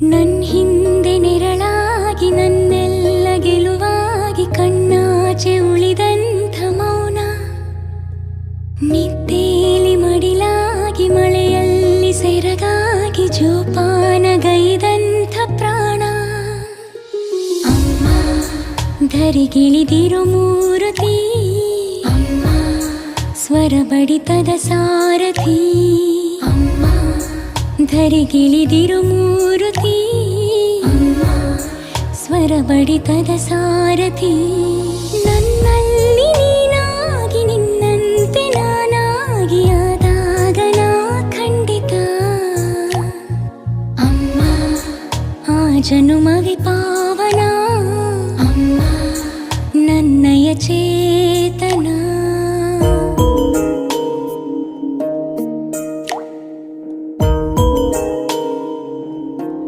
ನನ್ ಹಿಂದೆ ನೆರಳಾಗಿ ನನ್ನೆಲ್ಲ ಗೆಲುವಾಗಿ ಕಣ್ಣಾಚೆ ಉಳಿದಂಥ ಮೌನ, ನಿದ್ದೇಲಿ ಮಡಿಲಾಗಿ ಮಳೆಯಲ್ಲಿ ಸೆರಗಾಗಿ ಜೋಪಾನಗೈದಂಥ ಪ್ರಾಣ. ಅಮ್ಮ ಧರಿಗಿಳಿದಿರೋ ಮೂರುತಿ, ಅಮ್ಮ ಸ್ವರ ಬಡಿತದ ಸಾರಥಿ. ಅಮ್ಮ ಧರಿಗಿಳಿದಿರೋ ಮೂರುತಿ, ಅಮ್ಮ ಸ್ವರ ಬಡಿತದ ಸಾರಥಿ. ನನ್ನಲ್ಲಿ ನೀನಾಗಿ ನಿನ್ನಂತೆ ನಾನಾಗಿ ಆದಾಗ ನಾ ಖಂಡಿತ ಅಮ್ಮ ಆ ಜನುಮವಿ ಪಾವನ. ಅಮ್ಮ ನನ್ನಯ ಚೇತನ.